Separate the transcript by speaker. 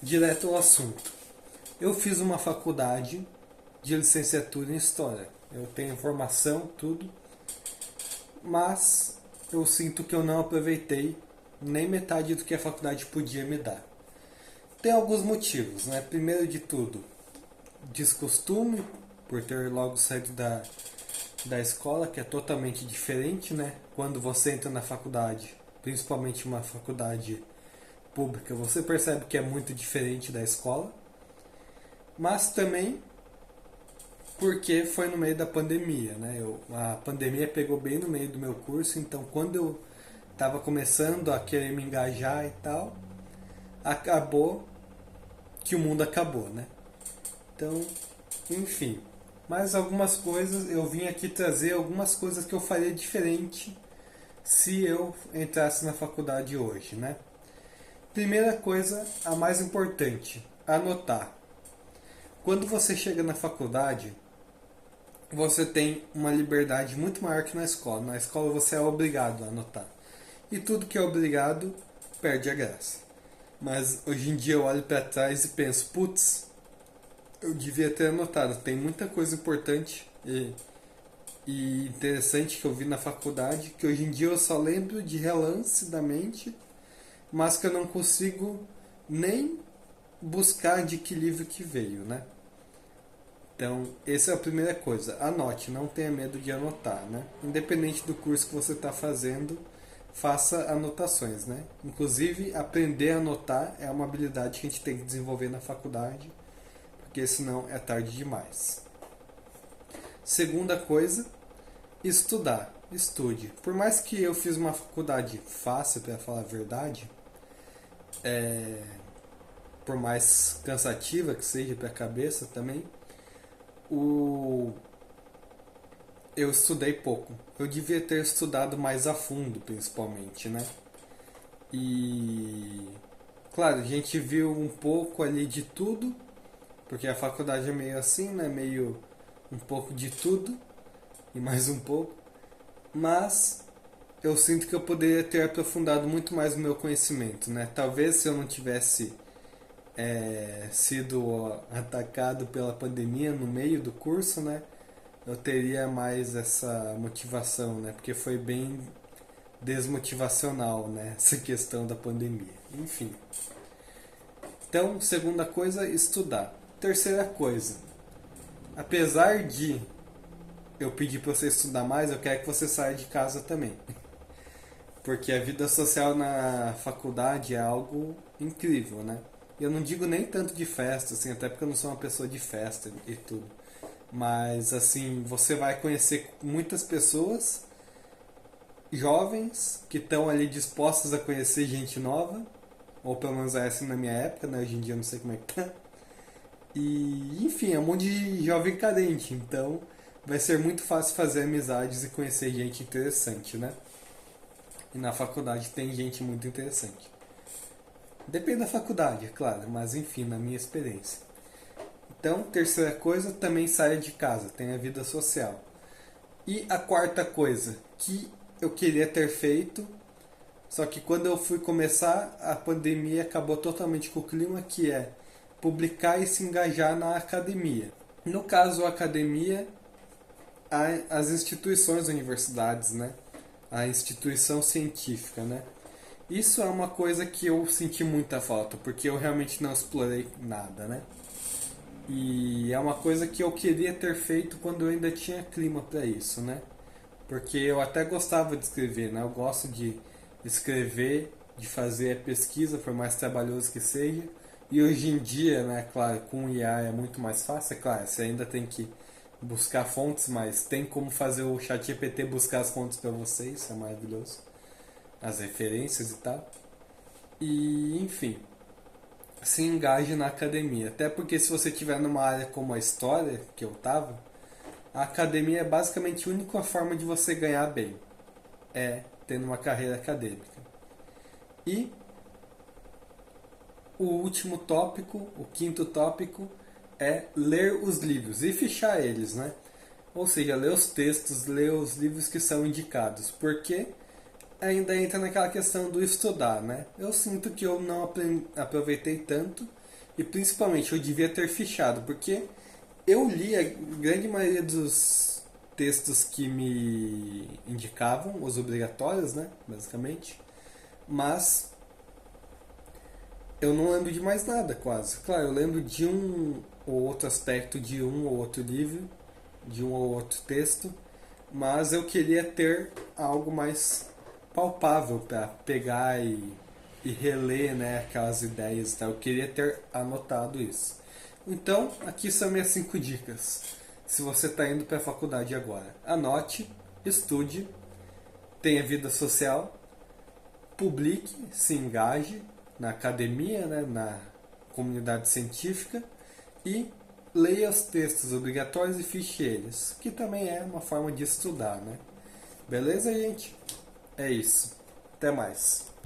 Speaker 1: Direto ao assunto. Eu fiz uma faculdade de licenciatura em História. Eu tenho formação, tudo, mas eu sinto que eu não aproveitei nem metade do que a faculdade podia me dar. Tem alguns motivos, né? Primeiro de tudo, descostume, por ter logo saído da escola, que é totalmente diferente, né? Quando você entra na faculdade, principalmente uma faculdade pública, você percebe que é muito diferente da escola. Mas também porque foi no meio da pandemia, né? A pandemia pegou bem no meio do meu curso, então quando eu estava começando a querer me engajar e tal, acabou que o mundo acabou, né? Então, enfim. Mas algumas coisas, eu vim aqui trazer algumas coisas que eu faria diferente se eu entrasse na faculdade hoje, né? Primeira coisa, a mais importante, anotar. Quando você chega na faculdade, você tem uma liberdade muito maior que na escola. Na escola você é obrigado a anotar. E tudo que é obrigado perde a graça. Mas hoje em dia eu olho para trás e penso, putz, eu devia ter anotado. Tem muita coisa importante e interessante que eu vi na faculdade que hoje em dia eu só lembro de relance da mente, mas que eu não consigo nem buscar de que livro que veio, né? Então, essa é a primeira coisa. Anote, não tenha medo de anotar, né? Independente do curso que você está fazendo, faça anotações, né? Inclusive, aprender a anotar é uma habilidade que a gente tem que desenvolver na faculdade, porque senão é tarde demais. Segunda coisa, estudar. Estude. Por mais que eu fiz uma faculdade fácil, para falar a verdade, por mais cansativa que seja para a cabeça também, o eu estudei pouco. Eu devia ter estudado mais a fundo, principalmente, né? E claro, a gente viu um pouco ali de tudo, porque a faculdade é meio assim, né? Meio um pouco de tudo e mais um pouco. Mas eu sinto que eu poderia ter aprofundado muito mais o meu conhecimento, né? Talvez se eu não tivesse sido atacado pela pandemia no meio do curso, né? Eu teria mais essa motivação, né? Porque foi bem desmotivacional, né? Essa questão da pandemia. Enfim. Então, segunda coisa, estudar. Terceira coisa, apesar de eu pedir para você estudar mais, eu quero que você saia de casa também. Porque a vida social na faculdade é algo incrível, né? Eu não digo nem tanto de festa, assim, até porque eu não sou uma pessoa de festa e tudo. Mas, assim, você vai conhecer muitas pessoas jovens que estão ali dispostas a conhecer gente nova, ou pelo menos é assim na minha época, né? Hoje em dia eu não sei como é que tá. E, enfim, é um monte de jovem carente, então vai ser muito fácil fazer amizades e conhecer gente interessante, né? E na faculdade tem gente muito interessante. Depende da faculdade, é claro, mas enfim, na minha experiência. Então, terceira coisa, também saia de casa, tenha vida social. E a quarta coisa, que eu queria ter feito, só que quando eu fui começar, a pandemia acabou totalmente com o clima, que é publicar e se engajar na academia. No caso, a academia, as instituições, universidades, né? A instituição científica, né? Isso é uma coisa que eu senti muita falta, porque eu realmente não explorei nada, né? E é uma coisa que eu queria ter feito quando eu ainda tinha clima para isso, né? Porque eu até gostava de escrever, né? Eu gosto de escrever, de fazer pesquisa, por mais trabalhoso que seja. E hoje em dia, né, claro, com o IA é muito mais fácil, é claro, você ainda tem que buscar fontes, mas tem como fazer o ChatGPT buscar as fontes para você, isso é maravilhoso. As referências e tal. E, enfim, se engaje na academia. Até porque se você tiver numa área como a história, que eu tava, a academia é basicamente a única forma de você ganhar bem. É tendo uma carreira acadêmica. E o último tópico, o quinto tópico, é ler os livros e fichar eles, né? Ou seja, ler os textos, ler os livros que são indicados. Porque ainda entra naquela questão do estudar, né? Eu sinto que eu não aproveitei tanto E principalmente eu devia ter fichado, porque eu li a grande maioria dos textos que me indicavam, os obrigatórios, né, basicamente, mas eu não lembro de mais nada quase. Claro, eu lembro de um ou outro aspecto de um ou outro livro, de um ou outro texto, mas eu queria ter algo mais palpável para pegar e reler, né, aquelas ideias. Tá? Eu queria ter anotado isso. Então, aqui são minhas 5 dicas. Se você está indo para a faculdade agora, anote, estude, tenha vida social, publique, se engaje na academia, né, na comunidade científica e leia os textos obrigatórios e fiche eles, que também é uma forma de estudar, né? Beleza, gente? É isso. Até mais.